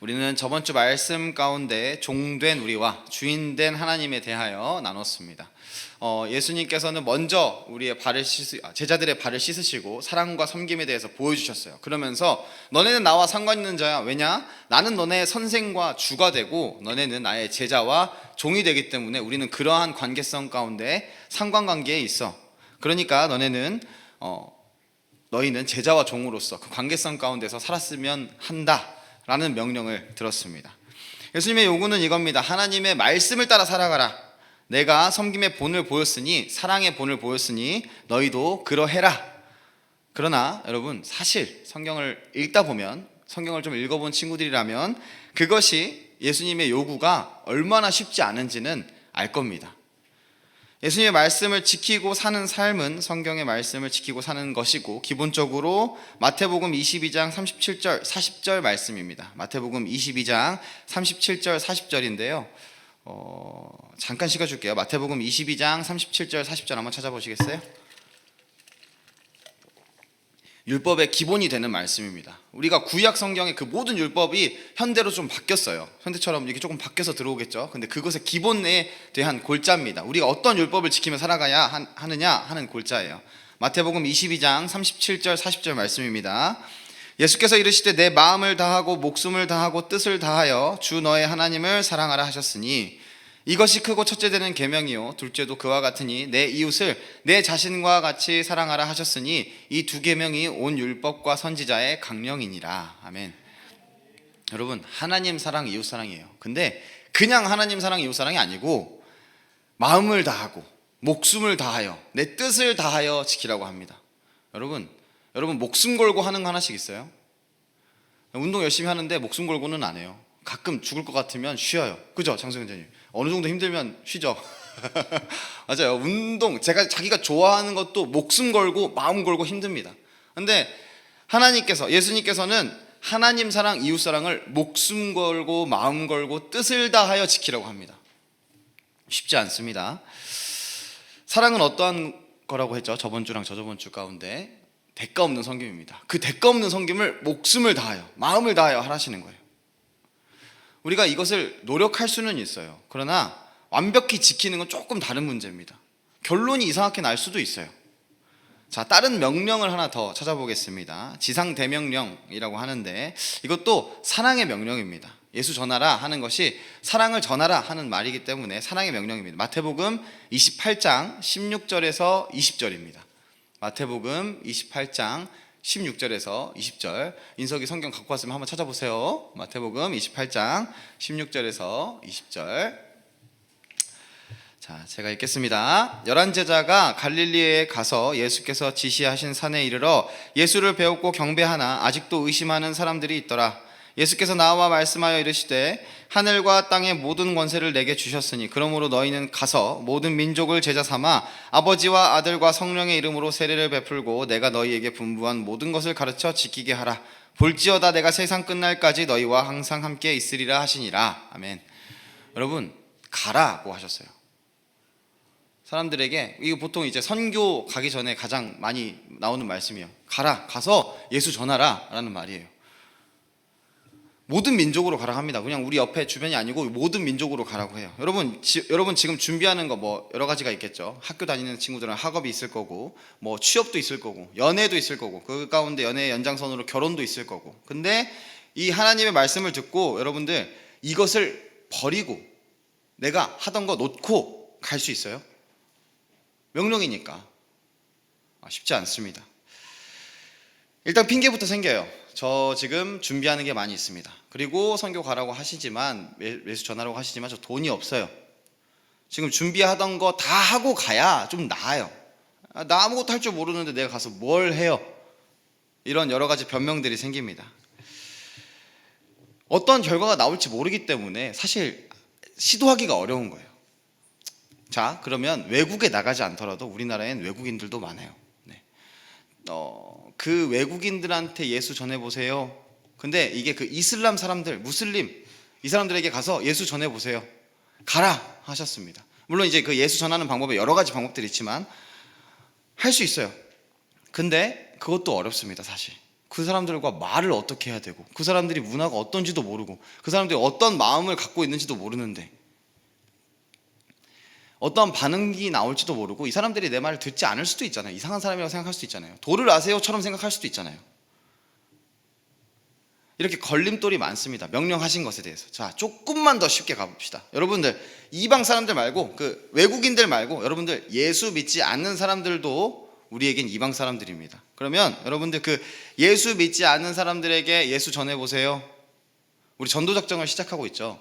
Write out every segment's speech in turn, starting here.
우리는 저번 주 말씀 가운데 종된 우리와 주인된 하나님에 대하여 나눴습니다. 예수님께서는 먼저 제자들의 발을 씻으시고 사랑과 섬김에 대해서 보여주셨어요. 그러면서 너네는 나와 상관 있는 자야. 왜냐? 나는 너네의 선생과 주가 되고 너네는 나의 제자와 종이 되기 때문에 우리는 그러한 관계성 가운데 상관관계에 있어. 그러니까 너희는 제자와 종으로서 그 관계성 가운데서 살았으면 한다 라는 명령을 들었습니다. 예수님의 요구는 이겁니다. 하나님의 말씀을 따라 살아가라. 내가 섬김의 본을 보였으니, 사랑의 본을 보였으니 너희도 그러해라. 그러나 여러분, 사실 성경을 읽다 보면, 성경을 좀 읽어본 친구들이라면 그것이 예수님의 요구가 얼마나 쉽지 않은지는 알 겁니다. 예수님의 말씀을 지키고 사는 삶은 성경의 말씀을 지키고 사는 것이고, 기본적으로 마태복음 22장 37절 40절 말씀입니다. 마태복음 22장 37절 40절인데요 잠깐 읽어줄게요. 마태복음 22장 37절 40절 한번 찾아보시겠어요? 율법의 기본이 되는 말씀입니다. 우리가 구약 성경의 그 모든 율법이 현대로 좀 바뀌었어요. 현대처럼 이렇게 조금 바뀌어서 들어오겠죠. 근데 그것의 기본에 대한 골자입니다. 우리가 어떤 율법을 지키며 살아가야 하느냐 하는 골자예요. 마태복음 22장 37절 40절 말씀입니다. 예수께서 이르시되 내 마음을 다하고 목숨을 다하고 뜻을 다하여 주 너의 하나님을 사랑하라 하셨으니 이것이 크고 첫째 되는 계명이요 둘째도 그와 같으니 내 이웃을 내 자신과 같이 사랑하라 하셨으니 이 두 계명이 온 율법과 선지자의 강령이니라. 아멘. 여러분, 하나님 사랑, 이웃 사랑이에요. 근데 그냥 하나님 사랑, 이웃 사랑이 아니고 마음을 다하고 목숨을 다하여 내 뜻을 다하여 지키라고 합니다. 여러분 목숨 걸고 하는 거 하나씩 있어요? 운동 열심히 하는데 목숨 걸고는 안 해요. 가끔 죽을 것 같으면 쉬어요. 그죠, 장성현 전님? 어느 정도 힘들면 쉬죠. 맞아요. 운동, 자기가 좋아하는 것도 목숨 걸고 마음 걸고 힘듭니다. 근데 예수님께서는 하나님 사랑, 이웃 사랑을 목숨 걸고 마음 걸고 뜻을 다하여 지키라고 합니다. 쉽지 않습니다. 사랑은 어떠한 거라고 했죠? 저번 주랑 저저번 주 가운데 대가 없는 섬김입니다. 그 대가 없는 섬김을 목숨을 다하여 마음을 다하여 하라시는 거예요. 우리가 이것을 노력할 수는 있어요. 그러나 완벽히 지키는 건 조금 다른 문제입니다. 결론이 이상하게 날 수도 있어요. 자, 다른 명령을 하나 더 찾아보겠습니다. 지상대명령이라고 하는데 이것도 사랑의 명령입니다. 예수 전하라 하는 것이 사랑을 전하라 하는 말이기 때문에 사랑의 명령입니다. 마태복음 28장 16절에서 20절입니다. 마태복음 28장 16절에서 20절. 인석이 성경 갖고 왔으면 한번 찾아보세요. 마태복음 28장 16절에서 20절. 자, 제가 읽겠습니다. 11제자가 갈릴리에 가서 예수께서 지시하신 산에 이르러 예수를 배웠고 경배하나 아직도 의심하는 사람들이 있더라. 예수께서 나와 말씀하여 이르시되 하늘과 땅의 모든 권세를 내게 주셨으니 그러므로 너희는 가서 모든 민족을 제자 삼아 아버지와 아들과 성령의 이름으로 세례를 베풀고 내가 너희에게 분부한 모든 것을 가르쳐 지키게 하라. 볼지어다 내가 세상 끝날까지 너희와 항상 함께 있으리라 하시니라. 아멘. 여러분, 가라고 하셨어요. 사람들에게, 이거 보통 이제 선교 가기 전에 가장 많이 나오는 말씀이에요. 가서 예수 전하라 라는 말이에요. 모든 민족으로 가라고 합니다. 그냥 우리 옆에 주변이 아니고 모든 민족으로 가라고 해요. 여러분 지금 준비하는 거 뭐 여러 가지가 있겠죠. 학교 다니는 친구들은 학업이 있을 거고, 뭐 취업도 있을 거고, 연애도 있을 거고, 그 가운데 연애의 연장선으로 결혼도 있을 거고. 근데 이 하나님의 말씀을 듣고 여러분들 이것을 버리고 내가 하던 거 놓고 갈 수 있어요? 명령이니까 쉽지 않습니다. 일단 핑계부터 생겨요. 저 지금 준비하는 게 많이 있습니다. 그리고 선교 가라고 하시지만, 예수 전하라고 하시지만 저 돈이 없어요. 지금 준비하던 거 다 하고 가야 좀 나아요. 나 아무것도 할 줄 모르는데 내가 가서 뭘 해요? 이런 여러 가지 변명들이 생깁니다. 어떤 결과가 나올지 모르기 때문에 사실 시도하기가 어려운 거예요. 자, 그러면 외국에 나가지 않더라도 우리나라엔 외국인들도 많아요. 그 외국인들한테 예수 전해보세요. 근데 이게 그 이슬람 사람들, 무슬림, 이 사람들에게 가서 예수 전해보세요. 가라 하셨습니다. 물론 이제 그 예수 전하는 방법에 여러 가지 방법들이 있지만 할 수 있어요. 근데 그것도 어렵습니다. 사실 그 사람들과 말을 어떻게 해야 되고, 그 사람들이 문화가 어떤지도 모르고, 그 사람들이 어떤 마음을 갖고 있는지도 모르는데, 어떤 반응이 나올지도 모르고, 이 사람들이 내 말을 듣지 않을 수도 있잖아요. 이상한 사람이라고 생각할 수도 있잖아요. 도를 아세요처럼 생각할 수도 있잖아요. 이렇게 걸림돌이 많습니다. 명령하신 것에 대해서. 자, 조금만 더 쉽게 가봅시다. 여러분들, 이방 사람들 말고, 그 외국인들 말고, 여러분들 예수 믿지 않는 사람들도 우리에겐 이방 사람들입니다. 그러면 여러분들 그 예수 믿지 않는 사람들에게 예수 전해보세요. 우리 전도작정을 시작하고 있죠.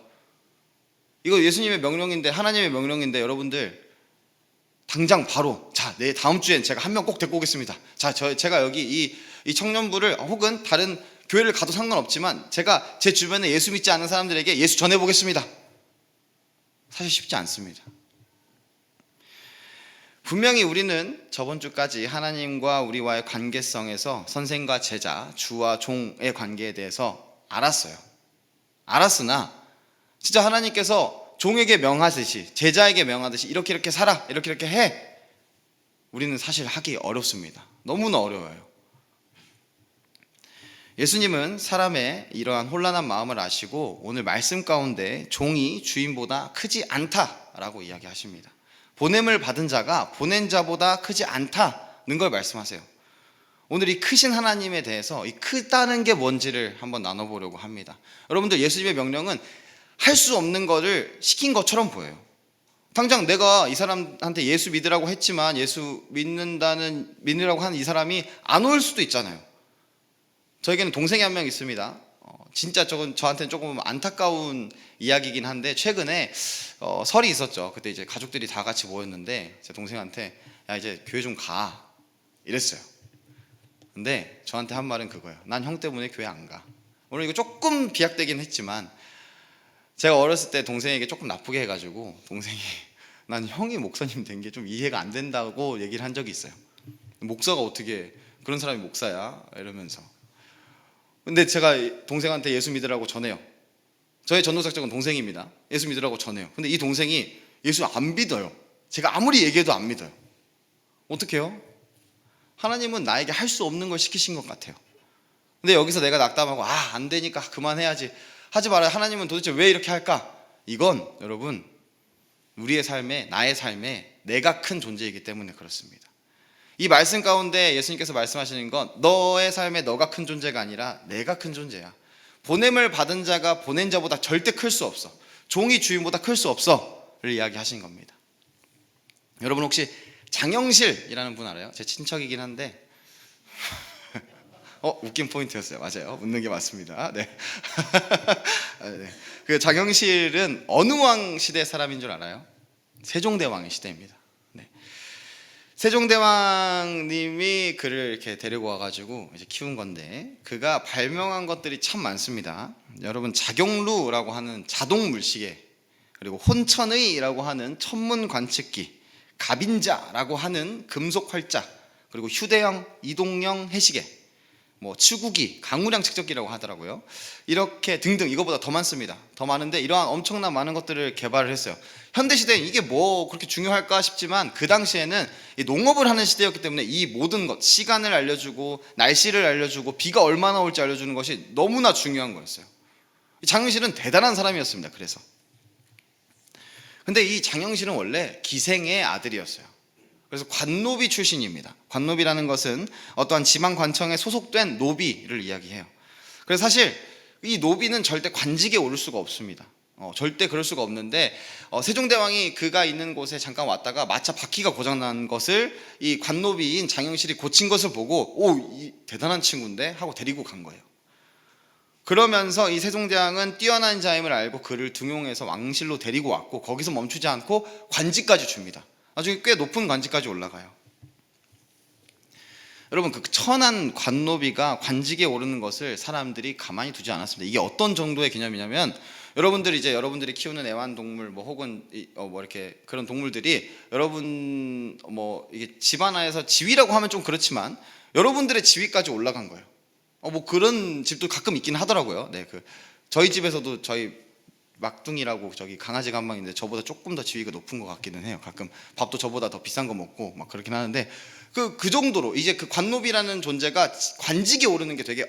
이거 예수님의 명령인데, 하나님의 명령인데, 여러분들 당장 바로, 자, 내 다음 주엔 제가 한 명 꼭 데리고 오겠습니다. 자, 제가 여기 이 청년부를, 혹은 다른 교회를 가도 상관없지만 제가 제 주변에 예수 믿지 않는 사람들에게 예수 전해보겠습니다. 사실 쉽지 않습니다. 분명히 우리는 저번 주까지 하나님과 우리와의 관계성에서 선생과 제자, 주와 종의 관계에 대해서 알았으나 진짜 하나님께서 종에게 명하듯이, 제자에게 명하듯이 이렇게 살아, 이렇게 해, 우리는 사실 하기 어렵습니다. 너무나 어려워요. 예수님은 사람의 이러한 혼란한 마음을 아시고 오늘 말씀 가운데 종이 주인보다 크지 않다라고 이야기하십니다. 보냄을 받은 자가 보낸 자보다 크지 않다는 걸 말씀하세요. 오늘 이 크신 하나님에 대해서 이 크다는 게 뭔지를 한번 나눠보려고 합니다. 여러분들, 예수님의 명령은 할 수 없는 거를 시킨 것처럼 보여요. 당장 내가 이 사람한테 예수 믿으라고 했지만 예수 믿으라고 하는 이 사람이 안 올 수도 있잖아요. 저에게는 동생이 한 명 있습니다. 진짜 저한테는 조금 안타까운 이야기이긴 한데, 최근에 설이 있었죠. 그때 이제 가족들이 다 같이 모였는데 제 동생한테 야, 이제 교회 좀 가, 이랬어요. 근데 저한테 한 말은 그거예요. 난 형 때문에 교회 안 가. 오늘 이거 조금 비약되긴 했지만, 제가 어렸을 때 동생에게 조금 나쁘게 해가지고 동생이 난 형이 목사님 된 게 좀 이해가 안 된다고 얘기를 한 적이 있어요. 목사가 어떻게 그런 사람이 목사야, 이러면서. 근데 제가 동생한테 예수 믿으라고 전해요. 저의 전도작정은 동생입니다. 예수 믿으라고 전해요. 근데 이 동생이 예수 안 믿어요. 제가 아무리 얘기해도 안 믿어요. 어떻게 해요? 하나님은 나에게 할 수 없는 걸 시키신 것 같아요. 근데 여기서 내가 낙담하고 안 되니까 그만해야지, 하지 말아요. 하나님은 도대체 왜 이렇게 할까? 이건 여러분, 우리의 삶에, 나의 삶에 내가 큰 존재이기 때문에 그렇습니다. 이 말씀 가운데 예수님께서 말씀하시는 건 너의 삶에 너가 큰 존재가 아니라 내가 큰 존재야. 보냄을 받은 자가 보낸 자보다 절대 클 수 없어. 종이 주인보다 클 수 없어를 이야기하신 겁니다. 여러분, 혹시 장영실이라는 분 알아요? 제 친척이긴 한데 웃긴 포인트였어요. 맞아요. 웃는 게 맞습니다. 네. 네. 그 장영실은 어느 왕 시대 사람인 줄 알아요? 세종대왕의 시대입니다. 네. 세종대왕님이 그를 이렇게 데리고 와가지고 이제 키운 건데, 그가 발명한 것들이 참 많습니다. 여러분, 자경루라고 하는 자동 물시계, 그리고 혼천의라고 하는 천문 관측기, 갑인자라고 하는 금속 활자, 그리고 휴대용 이동형 해시계, 치구기, 강우량 측정기라고 하더라고요. 이렇게 등등, 이거보다 더 많습니다. 더 많은데 이러한 엄청난 많은 것들을 개발을 했어요. 현대시대에 이게 그렇게 중요할까 싶지만, 그 당시에는 농업을 하는 시대였기 때문에 이 모든 것, 시간을 알려주고 날씨를 알려주고 비가 얼마나 올지 알려주는 것이 너무나 중요한 거였어요. 장영실은 대단한 사람이었습니다. 근데 이 장영실은 원래 기생의 아들이었어요. 그래서 관노비 출신입니다. 관노비라는 것은 어떠한 지방관청에 소속된 노비를 이야기해요. 그래서 사실 이 노비는 절대 관직에 오를 수가 없습니다. 절대 그럴 수가 없는데, 세종대왕이 그가 있는 곳에 잠깐 왔다가 마차 바퀴가 고장난 것을 이 관노비인 장영실이 고친 것을 보고 이 대단한 친구인데 하고 데리고 간 거예요. 그러면서 이 세종대왕은 뛰어난 자임을 알고 그를 등용해서 왕실로 데리고 왔고, 거기서 멈추지 않고 관직까지 줍니다. 나중에 꽤 높은 관직까지 올라가요. 여러분, 그 천한 관노비가 관직에 오르는 것을 사람들이 가만히 두지 않았습니다. 이게 어떤 정도의 개념이냐면, 여러분들이 키우는 애완동물 혹은 이렇게 그런 동물들이 여러분 이게 집안에서 지위라고 하면 좀 그렇지만 여러분들의 지위까지 올라간 거예요. 그런 집도 가끔 있긴 하더라고요. 네, 저희 집에서도 저희 막둥이라고 강아지가 한 명 있는데 저보다 조금 더 지위가 높은 것 같기는 해요. 가끔 밥도 저보다 더 비싼 거 먹고 막 그렇긴 하는데, 그 정도로 이제 그 관노비라는 존재가 관직에 오르는 게 되게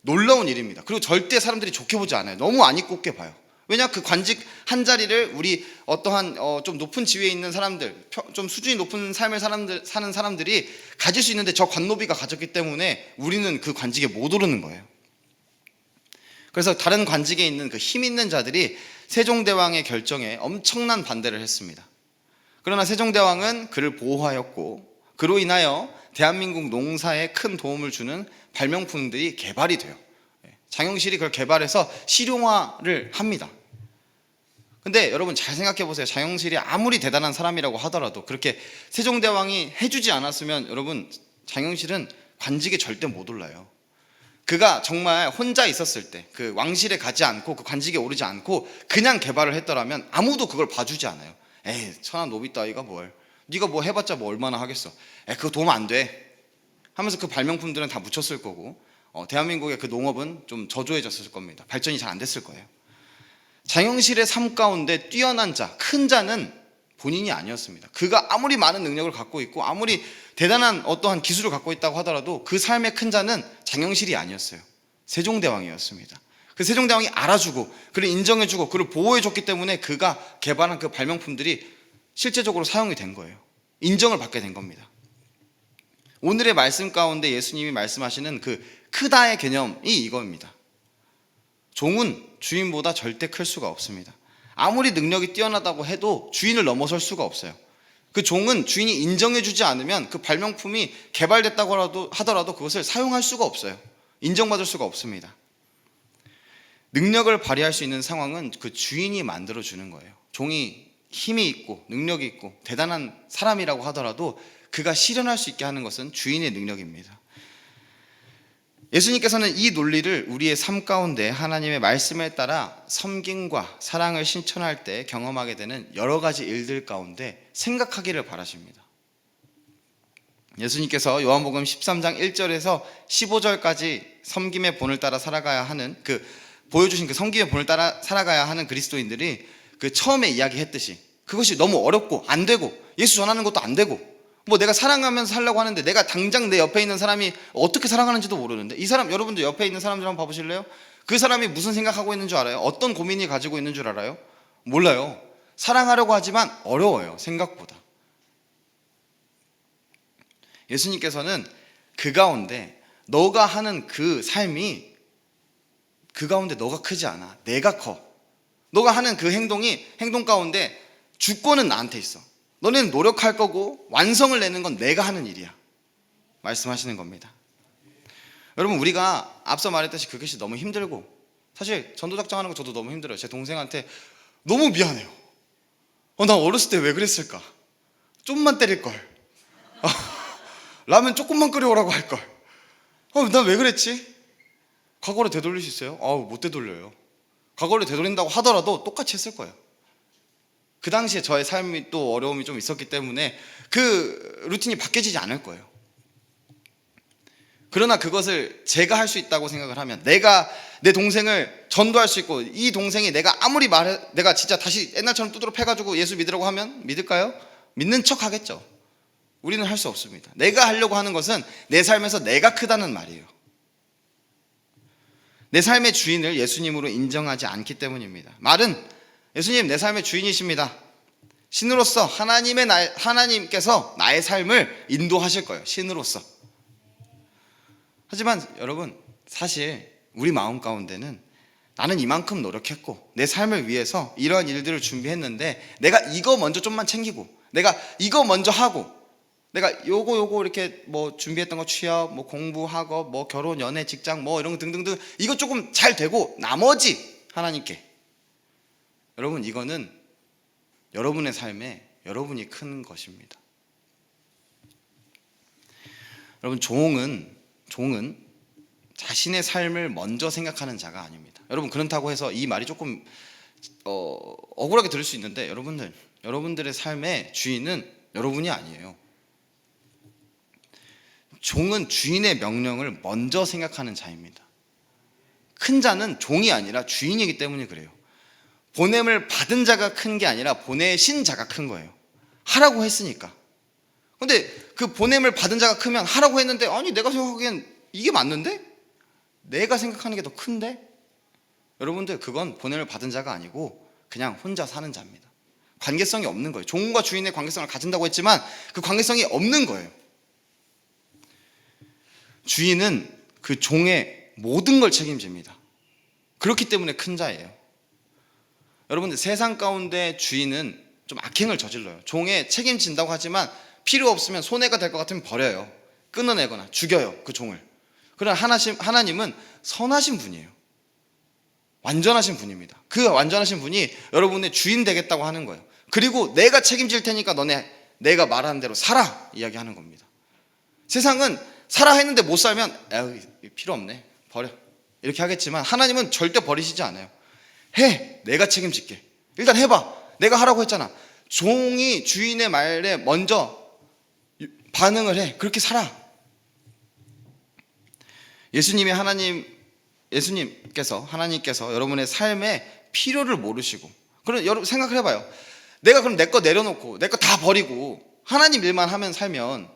놀라운 일입니다. 그리고 절대 사람들이 좋게 보지 않아요. 너무 안 이롭게 봐요. 왜냐, 그 관직 한 자리를 우리 어떠한 좀 높은 지위에 있는 사람들, 좀 수준이 높은 삶을 사는 사람들이 가질 수 있는데 저 관노비가 가졌기 때문에 우리는 그 관직에 못 오르는 거예요. 그래서 다른 관직에 있는 그 힘 있는 자들이 세종대왕의 결정에 엄청난 반대를 했습니다. 그러나 세종대왕은 그를 보호하였고, 그로 인하여 대한민국 농사에 큰 도움을 주는 발명품들이 개발이 돼요. 장영실이 그걸 개발해서 실용화를 합니다. 근데 여러분 잘 생각해 보세요. 장영실이 아무리 대단한 사람이라고 하더라도 그렇게 세종대왕이 해주지 않았으면 여러분 장영실은 관직에 절대 못 올라요. 그가 정말 혼자 있었을 때 그 왕실에 가지 않고 그 관직에 오르지 않고 그냥 개발을 했더라면 아무도 그걸 봐주지 않아요. 에이, 천하 노비 따위가 뭘, 네가 뭐 해봤자 뭐 얼마나 하겠어, 그거 도움 안 돼 하면서 그 발명품들은 다 묻혔을 거고, 대한민국의 그 농업은 좀 저조해졌을 겁니다. 발전이 잘 안 됐을 거예요. 장영실의 삶 가운데 뛰어난 자, 큰 자는 본인이 아니었습니다. 그가 아무리 많은 능력을 갖고 있고 아무리 대단한 어떠한 기술을 갖고 있다고 하더라도 그 삶의 큰 자는 장영실이 아니었어요. 세종대왕이었습니다. 그 세종대왕이 알아주고 그를 인정해주고 그를 보호해줬기 때문에 그가 개발한 그 발명품들이 실제적으로 사용이 된 거예요. 인정을 받게 된 겁니다. 오늘의 말씀 가운데 예수님이 말씀하시는 그 크다의 개념이 이겁니다. 종은 주인보다 절대 클 수가 없습니다. 아무리 능력이 뛰어나다고 해도 주인을 넘어설 수가 없어요. 그 종은 주인이 인정해주지 않으면 그 발명품이 개발됐다고 하더라도 그것을 사용할 수가 없어요. 인정받을 수가 없습니다. 능력을 발휘할 수 있는 상황은 그 주인이 만들어주는 거예요. 종이 힘이 있고 능력이 있고 대단한 사람이라고 하더라도 그가 실현할 수 있게 하는 것은 주인의 능력입니다. 예수님께서는 이 논리를 우리의 삶 가운데 하나님의 말씀에 따라 섬김과 사랑을 실천할 때 경험하게 되는 여러 가지 일들 가운데 생각하기를 바라십니다. 예수님께서 요한복음 13장 1절에서 15절까지 섬김의 본을 따라 살아가야 하는 보여주신 그 섬김의 본을 따라 살아가야 하는 그리스도인들이 그 처음에 이야기했듯이 그것이 너무 어렵고 안 되고 예수 전하는 것도 안 되고 뭐 내가 사랑하면서 살려고 하는데 내가 당장 내 옆에 있는 사람이 어떻게 살아가는지도 모르는데 이 사람, 여러분들 옆에 있는 사람들 한번 봐보실래요? 그 사람이 무슨 생각하고 있는 줄 알아요? 어떤 고민이 가지고 있는 줄 알아요? 몰라요. 사랑하려고 하지만 어려워요. 생각보다. 예수님께서는 그 가운데 너가 하는 그 삶이 그 가운데 너가 크지 않아. 내가 커. 너가 하는 그 행동 가운데 주권은 나한테 있어. 너는 노력할 거고 완성을 내는 건 내가 하는 일이야. 말씀하시는 겁니다. 여러분, 우리가 앞서 말했듯이 그것이 너무 힘들고, 사실 전도작전하는 거 저도 너무 힘들어요. 제 동생한테 너무 미안해요. 나 어렸을 때 왜 그랬을까? 좀만 때릴걸. 라면 조금만 끓여오라고 할걸. 난 왜 그랬지? 과거를 되돌릴 수 있어요? 못 되돌려요. 과거를 되돌린다고 하더라도 똑같이 했을 거예요. 그 당시에 저의 삶이 또 어려움이 좀 있었기 때문에 그 루틴이 바뀌어지지 않을 거예요. 그러나 그것을 제가 할 수 있다고 생각을 하면, 내가 내 동생을 전도할 수 있고, 이 동생이 내가 아무리 내가 진짜 다시 옛날처럼 두드러 패가지고 예수 믿으라고 하면 믿을까요? 믿는 척 하겠죠. 우리는 할 수 없습니다. 내가 하려고 하는 것은 내 삶에서 내가 크다는 말이에요. 내 삶의 주인을 예수님으로 인정하지 않기 때문입니다. 말은 예수님 내 삶의 주인이십니다. 신으로서 하나님께서 나의 삶을 인도하실 거예요. 신으로서. 하지만 여러분, 사실 우리 마음 가운데는 나는 이만큼 노력했고 내 삶을 위해서 이러한 일들을 준비했는데 내가 이거 먼저 좀만 챙기고 내가 이거 먼저 하고 내가 요거 이렇게 뭐 준비했던 거 취업, 뭐 공부, 학업, 뭐 결혼, 연애, 직장 뭐 이런 거 등등등 이거 조금 잘 되고 나머지 하나님께. 여러분, 이거는 여러분의 삶에 여러분이 큰 것입니다. 여러분, 종은 자신의 삶을 먼저 생각하는 자가 아닙니다. 여러분, 그렇다고 해서 이 말이 조금 억울하게 들을 수 있는데, 여러분들의 삶의 주인은 여러분이 아니에요. 종은 주인의 명령을 먼저 생각하는 자입니다. 큰 자는 종이 아니라 주인이기 때문에 그래요. 보냄을 받은 자가 큰 게 아니라 보내신 자가 큰 거예요. 하라고 했으니까. 근데 그 보냄을 받은 자가 크면 하라고 했는데 아니 내가 생각하기엔 이게 맞는데? 내가 생각하는 게 더 큰데? 여러분들 그건 보냄을 받은 자가 아니고 그냥 혼자 사는 자입니다. 관계성이 없는 거예요. 종과 주인의 관계성을 가진다고 했지만 그 관계성이 없는 거예요. 주인은 그 종의 모든 걸 책임집니다. 그렇기 때문에 큰 자예요. 여러분들 세상 가운데 주인은 좀 악행을 저질러요. 종에 책임진다고 하지만 필요 없으면 손해가 될 것 같으면 버려요. 끊어내거나 죽여요, 그 종을. 그러나 하나님은 선하신 분이에요. 완전하신 분입니다. 그 완전하신 분이 여러분의 주인 되겠다고 하는 거예요. 그리고 내가 책임질 테니까 너네 내가 말하는 대로 살아 이야기하는 겁니다. 세상은 살아 했는데 못 살면 에이 필요 없네 버려 이렇게 하겠지만 하나님은 절대 버리시지 않아요. 해, 내가 책임질게. 일단 해봐. 내가 하라고 했잖아. 종이 주인의 말에 먼저 반응을 해. 그렇게 살아. 하나님께서 여러분의 삶의 필요를 모르시고, 그럼 여러분 생각을 해봐요. 내가 그럼 내 거 내려놓고 내 거 다 버리고 하나님 일만 하면 살면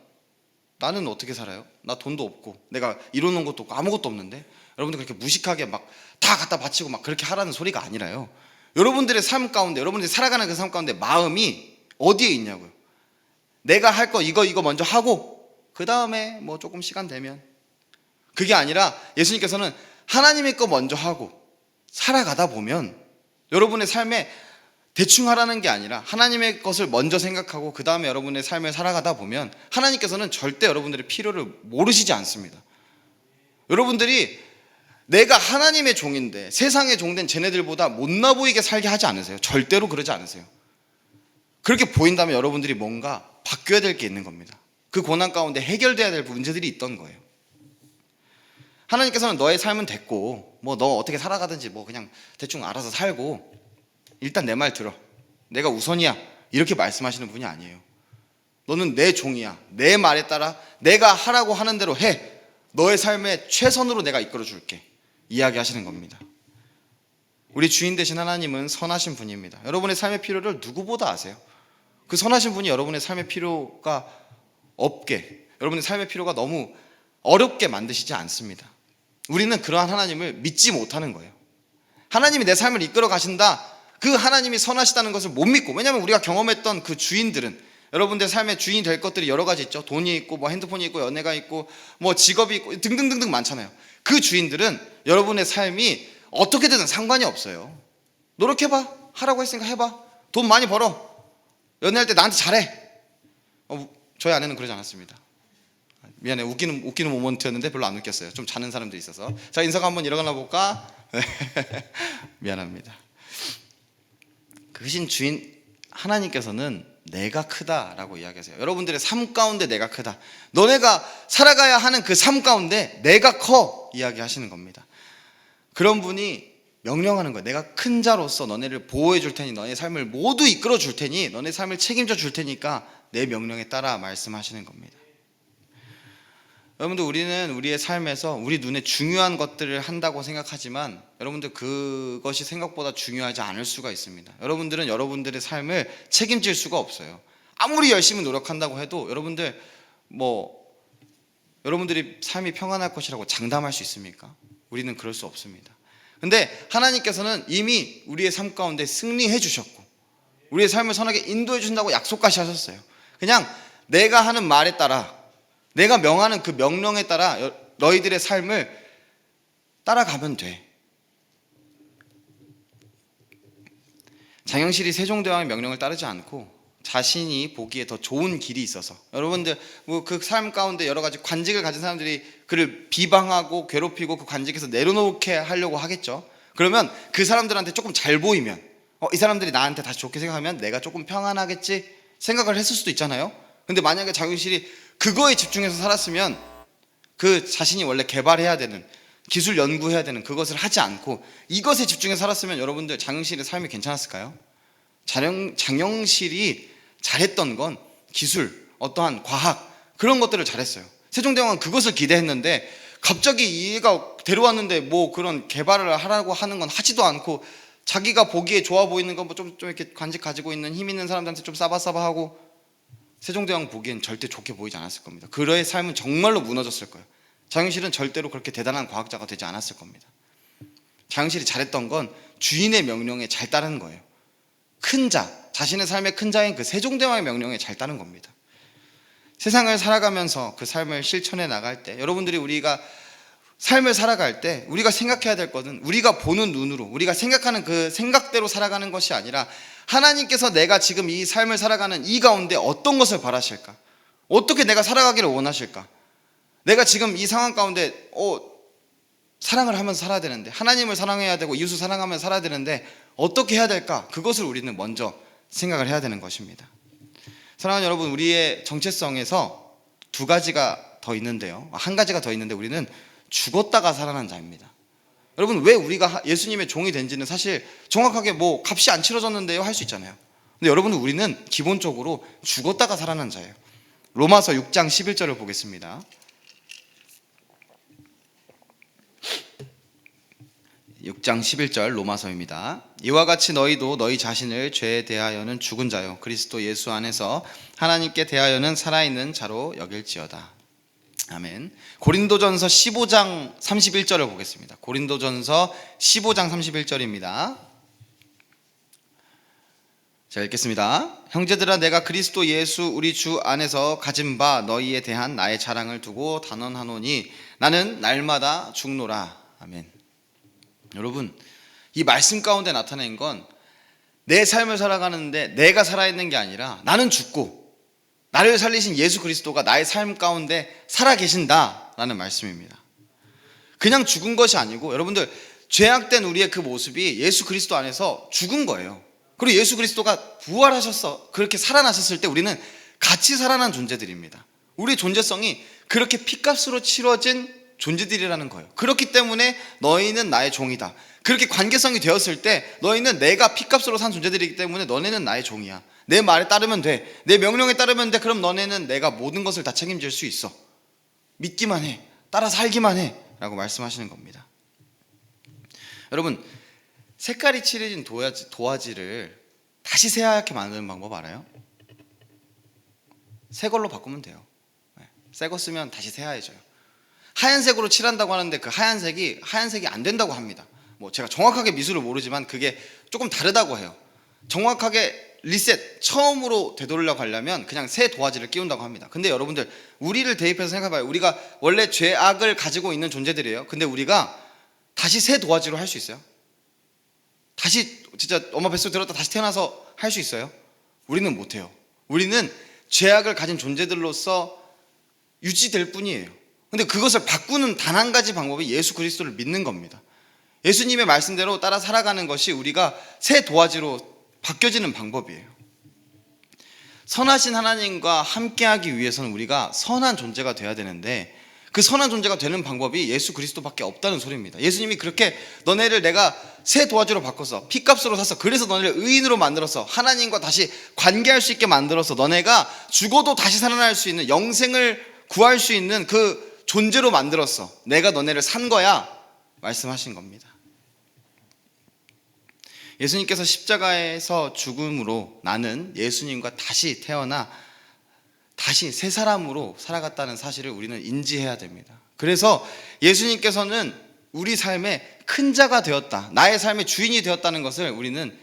나는 어떻게 살아요? 나 돈도 없고 내가 이뤄놓은 것도 없고 아무것도 없는데. 여러분들 그렇게 무식하게 막 다 갖다 바치고 막 그렇게 하라는 소리가 아니라요. 여러분들의 삶 가운데, 여러분들이 살아가는 그 삶 가운데 마음이 어디에 있냐고요. 내가 할 거 이거 먼저 하고 그 다음에 뭐 조금 시간 되면, 그게 아니라 예수님께서는 하나님의 거 먼저 하고 살아가다 보면 여러분의 삶에 대충 하라는 게 아니라 하나님의 것을 먼저 생각하고 그 다음에 여러분의 삶을 살아가다 보면 하나님께서는 절대 여러분들의 필요를 모르시지 않습니다. 여러분들이 내가 하나님의 종인데 세상의 종된 쟤네들보다 못나 보이게 살게 하지 않으세요. 절대로 그러지 않으세요. 그렇게 보인다면 여러분들이 뭔가 바뀌어야 될 게 있는 겁니다. 그 고난 가운데 해결돼야 될 문제들이 있던 거예요. 하나님께서는 너의 삶은 됐고 뭐 너 어떻게 살아가든지 뭐 그냥 대충 알아서 살고 일단 내 말 들어. 내가 우선이야. 이렇게 말씀하시는 분이 아니에요. 너는 내 종이야. 내 말에 따라 내가 하라고 하는 대로 해. 너의 삶의 최선으로 내가 이끌어 줄게. 이야기하시는 겁니다. 우리 주인 되신 하나님은 선하신 분입니다. 여러분의 삶의 필요를 누구보다 아세요. 그 선하신 분이 여러분의 삶의 필요가 없게, 여러분의 삶의 필요가 너무 어렵게 만드시지 않습니다. 우리는 그러한 하나님을 믿지 못하는 거예요. 하나님이 내 삶을 이끌어 가신다, 그 하나님이 선하시다는 것을 못 믿고, 왜냐하면 우리가 경험했던 그 주인들은, 여러분들 삶의 주인이 될 것들이 여러 가지 있죠. 돈이 있고 뭐 핸드폰이 있고 연애가 있고 뭐 직업이 있고 등등등등 많잖아요. 그 주인들은 여러분의 삶이 어떻게 되든 상관이 없어요. 노력해봐. 하라고 했으니까 해봐. 돈 많이 벌어. 연애할 때 나한테 잘해. 저희 아내는 그러지 않았습니다. 미안해. 웃기는 모먼트였는데 별로 안 웃겼어요. 좀 자는 사람들이 있어서. 자, 인사가 한번 일어나 볼까? 미안합니다. 그 크신 주인 하나님께서는 내가 크다라고 이야기하세요. 여러분들의 삶 가운데 내가 크다. 너네가 살아가야 하는 그 삶 가운데 내가 커 이야기하시는 겁니다. 그런 분이 명령하는 거예요. 내가 큰 자로서 너네를 보호해 줄 테니, 너네 삶을 모두 이끌어 줄 테니, 너네 삶을 책임져 줄 테니까 내 명령에 따라 말씀하시는 겁니다. 여러분들, 우리는 우리의 삶에서 우리 눈에 중요한 것들을 한다고 생각하지만 여러분들 그것이 생각보다 중요하지 않을 수가 있습니다. 여러분들은 여러분들의 삶을 책임질 수가 없어요. 아무리 열심히 노력한다고 해도 여러분들이 삶이 평안할 것이라고 장담할 수 있습니까? 우리는 그럴 수 없습니다. 근데 하나님께서는 이미 우리의 삶 가운데 승리해 주셨고 우리의 삶을 선하게 인도해 준다고 약속까지 하셨어요. 그냥 내가 하는 말에 따라, 내가 명하는 그 명령에 따라 너희들의 삶을 따라가면 돼. 장영실이 세종대왕의 명령을 따르지 않고 자신이 보기에 더 좋은 길이 있어서, 여러분들 그 삶 가운데 여러 가지 관직을 가진 사람들이 그를 비방하고 괴롭히고 그 관직에서 내려놓게 하려고 하겠죠. 그러면 그 사람들한테 조금 잘 보이면 이 사람들이 나한테 다시 좋게 생각하면 내가 조금 평안하겠지 생각을 했을 수도 있잖아요. 근데 만약에 장영실이 그거에 집중해서 살았으면 그 자신이 원래 개발해야 되는, 기술 연구해야 되는 그것을 하지 않고 이것에 집중해서 살았으면 여러분들 장영실의 삶이 괜찮았을까요? 장영실이 잘했던 건 기술, 어떠한 과학, 그런 것들을 잘했어요. 세종대왕은 그것을 기대했는데 갑자기 얘가 데려왔는데 뭐 그런 개발을 하라고 하는 건 하지도 않고 자기가 보기에 좋아 보이는 건 좀 이렇게 관직 가지고 있는 힘 있는 사람들한테 좀 싸바싸바하고 세종대왕 보기엔 절대 좋게 보이지 않았을 겁니다. 그의 삶은 정말로 무너졌을 거예요. 장영실은 절대로 그렇게 대단한 과학자가 되지 않았을 겁니다. 장영실이 잘했던 건 주인의 명령에 잘 따르는 거예요. 큰 자, 자신의 삶의 큰 자인 그 세종대왕의 명령에 잘 따른 겁니다. 세상을 살아가면서 그 삶을 실천해 나갈 때, 여러분들이 우리가 삶을 살아갈 때 우리가 생각해야 될 것은 우리가 보는 눈으로, 우리가 생각하는 그 생각대로 살아가는 것이 아니라 하나님께서 내가 지금 이 삶을 살아가는 이 가운데 어떤 것을 바라실까? 어떻게 내가 살아가기를 원하실까? 내가 지금 이 상황 가운데 사랑을 하면서 살아야 되는데, 하나님을 사랑해야 되고 이웃을 사랑하면서 살아야 되는데 어떻게 해야 될까? 그것을 우리는 먼저 생각을 해야 되는 것입니다. 사랑하는 여러분, 우리의 정체성에서 두 가지가 더 있는데요, 한 가지가 더 있는데 우리는 죽었다가 살아난 자입니다. 여러분, 왜 우리가 예수님의 종이 된지는 사실 정확하게 뭐 값이 안 치러졌는데요 할 수 있잖아요. 근데 여러분, 우리는 기본적으로 죽었다가 살아난 자예요. 로마서 6장 11절을 보겠습니다. 6장 11절 로마서입니다. 이와 같이 너희도 너희 자신을 죄에 대하여는 죽은 자요 그리스도 예수 안에서 하나님께 대하여는 살아있는 자로 여길지어다. 아멘. 고린도전서 15장 31절을 보겠습니다. 고린도전서 15장 31절입니다. 자, 읽겠습니다. 형제들아, 내가 그리스도 예수 우리 주 안에서 가진 바 너희에 대한 나의 자랑을 두고 단언하노니 나는 날마다 죽노라. 아멘. 여러분, 이 말씀 가운데 나타낸 건 내 삶을 살아가는데 내가 살아있는 게 아니라 나는 죽고 나를 살리신 예수 그리스도가 나의 삶 가운데 살아계신다라는 말씀입니다. 그냥 죽은 것이 아니고, 여러분들, 죄악된 우리의 그 모습이 예수 그리스도 안에서 죽은 거예요. 그리고 예수 그리스도가 부활하셔서 그렇게 살아나셨을 때 우리는 같이 살아난 존재들입니다. 우리의 존재성이 그렇게 피값으로 치러진 존재들이라는 거예요. 그렇기 때문에 너희는 나의 종이다. 그렇게 관계성이 되었을 때 너희는 내가 피값으로 산 존재들이기 때문에 너네는 나의 종이야. 내 말에 따르면 돼. 내 명령에 따르면 돼. 그럼 너네는 내가 모든 것을 다 책임질 수 있어. 믿기만 해. 따라 살기만 해. 라고 말씀하시는 겁니다. 여러분, 색깔이 칠해진 도화지를 다시 새하얗게 만드는 방법 알아요? 새 걸로 바꾸면 돼요. 새 거 쓰면 다시 새하얘져요. 하얀색으로 칠한다고 하는데 그 하얀색이 안 된다고 합니다. 뭐 제가 정확하게 미술을 모르지만 그게 조금 다르다고 해요. 정확하게 리셋, 처음으로 되돌려고 하려면 그냥 새 도화지를 끼운다고 합니다. 근데 여러분들, 우리를 대입해서 생각해봐요. 우리가 원래 죄악을 가지고 있는 존재들이에요. 근데 우리가 다시 새 도화지로 할 수 있어요? 다시 진짜 엄마 뱃속에 들었다 다시 태어나서 할 수 있어요? 우리는 못해요. 우리는 죄악을 가진 존재들로서 유지될 뿐이에요. 근데 그것을 바꾸는 단 한 가지 방법이 예수 그리스도를 믿는 겁니다. 예수님의 말씀대로 따라 살아가는 것이 우리가 새 도화지로 바뀌어지는 방법이에요. 선하신 하나님과 함께하기 위해서는 우리가 선한 존재가 돼야 되는데, 그 선한 존재가 되는 방법이 예수 그리스도밖에 없다는 소리입니다. 예수님이 그렇게 너네를 내가 새 도화지로 바꿔서 피값으로 샀어. 그래서 너네를 의인으로 만들어서 하나님과 다시 관계할 수 있게 만들어서 너네가 죽어도 다시 살아날 수 있는, 영생을 구할 수 있는 그 존재로 만들었어. 내가 너네를 산 거야 말씀하신 겁니다. 예수님께서 십자가에서 죽음으로 나는 예수님과 다시 태어나 다시 새 사람으로 살아갔다는 사실을 우리는 인지해야 됩니다. 그래서 예수님께서는 우리 삶의 큰 자가 되었다, 나의 삶의 주인이 되었다는 것을 우리는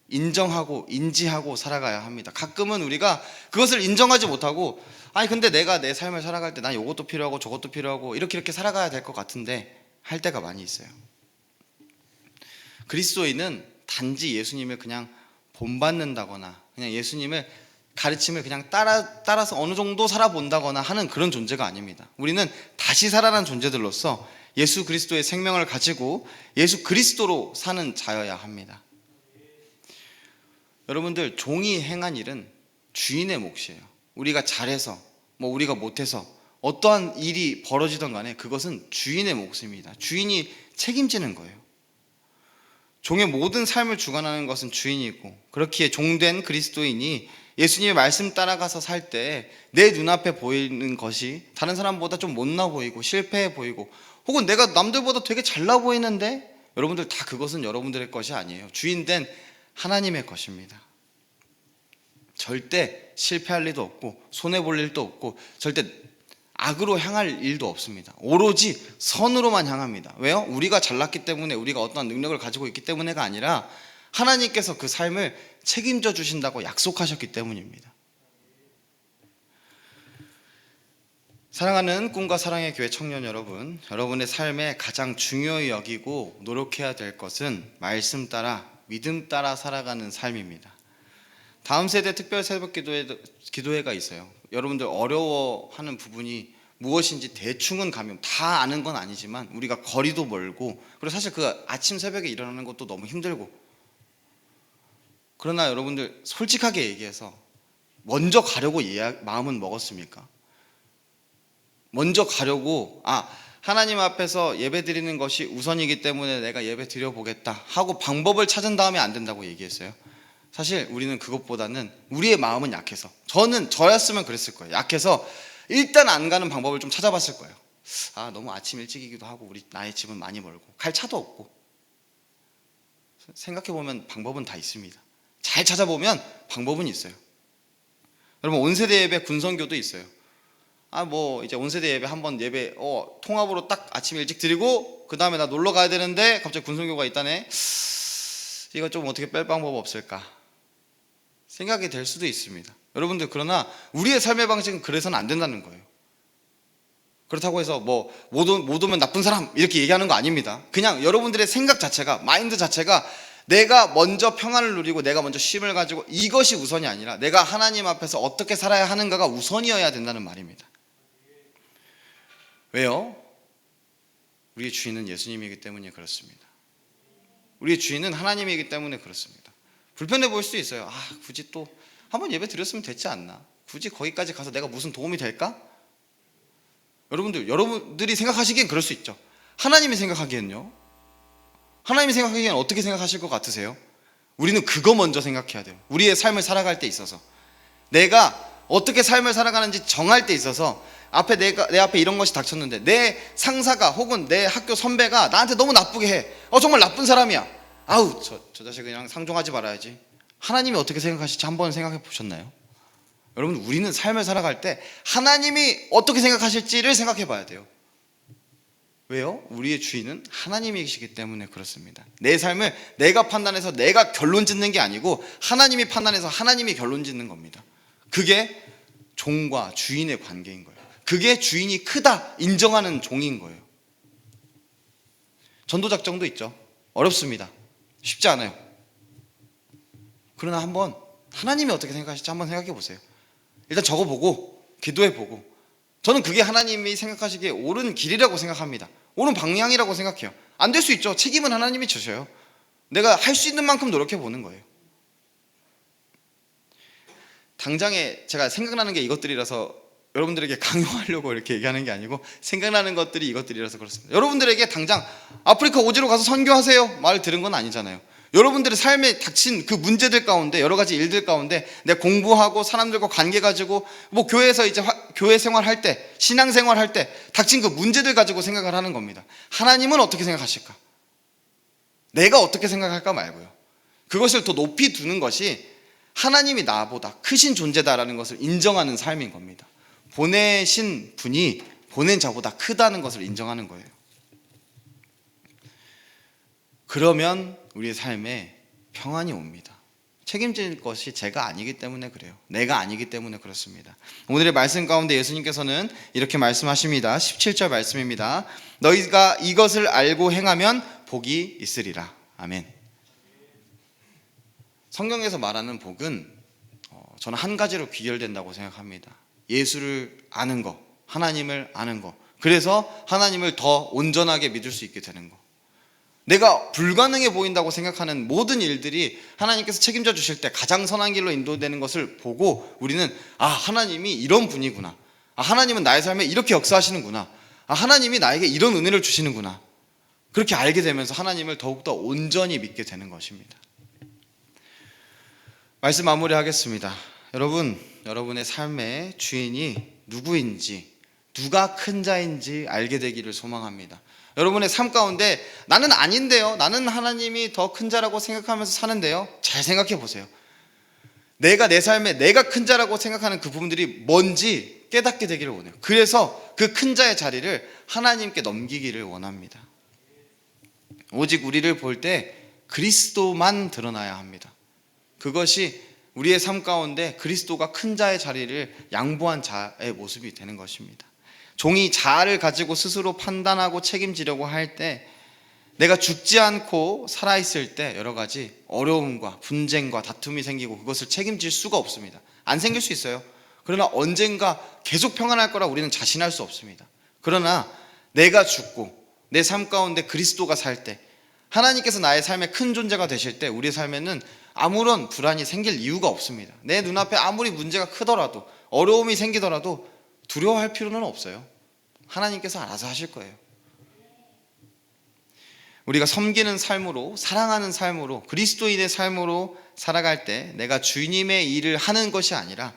인정하고 인지하고 살아가야 합니다. 가끔은 우리가 그것을 인정하지 못하고, 아니 근데 내가 내 삶을 살아갈 때 난 이것도 필요하고 저것도 필요하고 이렇게 살아가야 될 것 같은데 할 때가 많이 있어요. 그리스도인은 단지 예수님을 그냥 본받는다거나 그냥 예수님의 가르침을 그냥 따라서 어느 정도 살아본다거나 하는 그런 존재가 아닙니다. 우리는 다시 살아난 존재들로서 예수 그리스도의 생명을 가지고 예수 그리스도로 사는 자여야 합니다. 여러분들, 종이 행한 일은 주인의 몫이에요. 우리가 잘해서 우리가 못해서 어떠한 일이 벌어지던 간에 그것은 주인의 몫입니다. 주인이 책임지는 거예요. 종의 모든 삶을 주관하는 것은 주인이고, 그렇기에 종된 그리스도인이 예수님의 말씀 따라가서 살 때 내 눈앞에 보이는 것이 다른 사람보다 좀 못나 보이고 실패해 보이고, 혹은 내가 남들보다 되게 잘나 보이는데, 여러분들 다 그것은 여러분들의 것이 아니에요. 주인된 하나님의 것입니다. 절대 실패할 일도 없고 손해볼 일도 없고 절대 악으로 향할 일도 없습니다. 오로지 선으로만 향합니다. 왜요? 우리가 잘났기 때문에, 우리가 어떠한 능력을 가지고 있기 때문에가 아니라 하나님께서 그 삶을 책임져 주신다고 약속하셨기 때문입니다. 사랑하는 꿈과 사랑의 교회 청년 여러분, 여러분의 삶에 가장 중요히 여기고 노력해야 될 것은 말씀 따라, 믿음 따라 살아가는 삶입니다. 다음 세대 특별 새벽 기도회가 있어요. 여러분들 어려워하는 부분이 무엇인지 대충은 감이, 다 아는 건 아니지만 우리가 거리도 멀고, 그리고 사실 그 아침 새벽에 일어나는 것도 너무 힘들고, 그러나 여러분들 솔직하게 얘기해서 먼저 가려고 마음은 먹었습니까? 먼저 가려고, 하나님 앞에서 예배 드리는 것이 우선이기 때문에 내가 예배 드려보겠다 하고 방법을 찾은 다음에 안 된다고 얘기했어요. 사실 우리는 그것보다는 우리의 마음은 약해서, 저였으면 그랬을 거예요. 약해서 일단 안 가는 방법을 좀 찾아봤을 거예요. 너무 아침 일찍이기도 하고 나의 집은 많이 멀고 갈 차도 없고. 생각해보면 방법은 다 있습니다. 잘 찾아보면 방법은 있어요. 여러분, 온세대 예배 군선교도 있어요. 이제 온세대 예배 한번 통합으로 딱 아침 일찍 드리고 그 다음에 나 놀러 가야 되는데 갑자기 군선교가 있다네. 이거 좀 어떻게 뺄 방법 없을까 생각이 될 수도 있습니다. 여러분들, 그러나 우리의 삶의 방식은 그래서는 안 된다는 거예요. 그렇다고 해서 못 오면 나쁜 사람 이렇게 얘기하는 거 아닙니다. 그냥 여러분들의 생각 자체가, 마인드 자체가 내가 먼저 평안을 누리고 내가 먼저 쉼을 가지고 이것이 우선이 아니라 내가 하나님 앞에서 어떻게 살아야 하는가가 우선이어야 된다는 말입니다. 왜요? 우리의 주인은 예수님이기 때문에 그렇습니다. 우리의 주인은 하나님이기 때문에 그렇습니다. 불편해 보일 수도 있어요. 굳이 또 한번 예배 드렸으면 됐지 않나? 굳이 거기까지 가서 내가 무슨 도움이 될까? 여러분들이 생각하시기엔 그럴 수 있죠. 하나님이 생각하기엔요? 하나님이 생각하기엔 어떻게 생각하실 것 같으세요? 우리는 그거 먼저 생각해야 돼요. 우리의 삶을 살아갈 때 있어서 내가 어떻게 삶을 살아가는지 정할 때 있어서 내 앞에 이런 것이 닥쳤는데 내 상사가 혹은 내 학교 선배가 나한테 너무 나쁘게 해. 정말 나쁜 사람이야. 저 자식 그냥 상종하지 말아야지. 하나님이 어떻게 생각하실지 한번 생각해 보셨나요? 여러분, 우리는 삶을 살아갈 때 하나님이 어떻게 생각하실지를 생각해 봐야 돼요. 왜요? 우리의 주인은 하나님이시기 때문에 그렇습니다. 내 삶을 내가 판단해서 내가 결론 짓는 게 아니고 하나님이 판단해서 하나님이 결론 짓는 겁니다. 그게 종과 주인의 관계인 거예요. 그게 주인이 크다 인정하는 종인 거예요. 전도작전도 있죠. 어렵습니다. 쉽지 않아요. 그러나 한번 하나님이 어떻게 생각하실지 한번 생각해 보세요. 일단 적어보고 기도해보고, 저는 그게 하나님이 생각하시기에 옳은 길이라고 생각합니다. 옳은 방향이라고 생각해요. 안 될 수 있죠. 책임은 하나님이 주셔요. 내가 할 수 있는 만큼 노력해보는 거예요. 당장에 제가 생각나는 게 이것들이라서 여러분들에게 강요하려고 이렇게 얘기하는 게 아니고 생각나는 것들이 이것들이라서 그렇습니다. 여러분들에게 당장 아프리카 오지로 가서 선교하세요 말 들은 건 아니잖아요. 여러분들의 삶에 닥친 그 문제들 가운데, 여러 가지 일들 가운데 내 공부하고 사람들과 관계 가지고 교회에서 이제 교회 생활할 때, 신앙생활 할 때 닥친 그 문제들 가지고 생각을 하는 겁니다. 하나님은 어떻게 생각하실까? 내가 어떻게 생각할까 말고요. 그것을 더 높이 두는 것이 하나님이 나보다 크신 존재다라는 것을 인정하는 삶인 겁니다. 보내신 분이 보낸 자보다 크다는 것을 인정하는 거예요. 그러면 우리의 삶에 평안이 옵니다. 책임질 것이 제가 아니기 때문에 그래요. 내가 아니기 때문에 그렇습니다. 오늘의 말씀 가운데 예수님께서는 이렇게 말씀하십니다. 17절 말씀입니다. 너희가 이것을 알고 행하면 복이 있으리라. 아멘. 성경에서 말하는 복은 저는 한 가지로 귀결된다고 생각합니다. 예수를 아는 거, 하나님을 아는 거. 그래서 하나님을 더 온전하게 믿을 수 있게 되는 거. 내가 불가능해 보인다고 생각하는 모든 일들이 하나님께서 책임져 주실 때 가장 선한 길로 인도되는 것을 보고 우리는 하나님이 이런 분이구나. 하나님은 나의 삶에 이렇게 역사하시는구나. 하나님이 나에게 이런 은혜를 주시는구나. 그렇게 알게 되면서 하나님을 더욱더 온전히 믿게 되는 것입니다. 말씀 마무리하겠습니다. 여러분의 삶의 주인이 누구인지, 누가 큰 자인지 알게 되기를 소망합니다. 여러분의 삶 가운데 나는 아닌데요, 나는 하나님이 더 큰 자라고 생각하면서 사는데요, 잘 생각해 보세요. 내가 내 삶에 내가 큰 자라고 생각하는 그 부분들이 뭔지 깨닫게 되기를 원해요. 그래서 그 큰 자의 자리를 하나님께 넘기기를 원합니다. 오직 우리를 볼 때 그리스도만 드러나야 합니다. 그것이 우리의 삶 가운데 그리스도가 큰 자의 자리를 양보한 자의 모습이 되는 것입니다. 종이 자아를 가지고 스스로 판단하고 책임지려고 할 때, 내가 죽지 않고 살아있을 때 여러 가지 어려움과 분쟁과 다툼이 생기고 그것을 책임질 수가 없습니다. 안 생길 수 있어요. 그러나 언젠가 계속 평안할 거라 우리는 자신할 수 없습니다. 그러나 내가 죽고 내 삶 가운데 그리스도가 살 때, 하나님께서 나의 삶의 큰 존재가 되실 때 우리의 삶에는 아무런 불안이 생길 이유가 없습니다. 내 눈앞에 아무리 문제가 크더라도 어려움이 생기더라도 두려워할 필요는 없어요. 하나님께서 알아서 하실 거예요. 우리가 섬기는 삶으로, 사랑하는 삶으로, 그리스도인의 삶으로 살아갈 때 내가 주님의 일을 하는 것이 아니라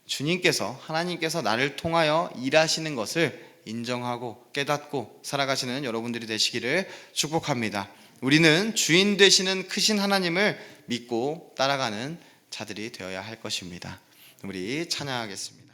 주님께서, 하나님께서 나를 통하여 일하시는 것을 인정하고 깨닫고 살아가시는 여러분들이 되시기를 축복합니다. 우리는 주인 되시는 크신 하나님을 믿고 따라가는 자들이 되어야 할 것입니다. 우리 찬양하겠습니다.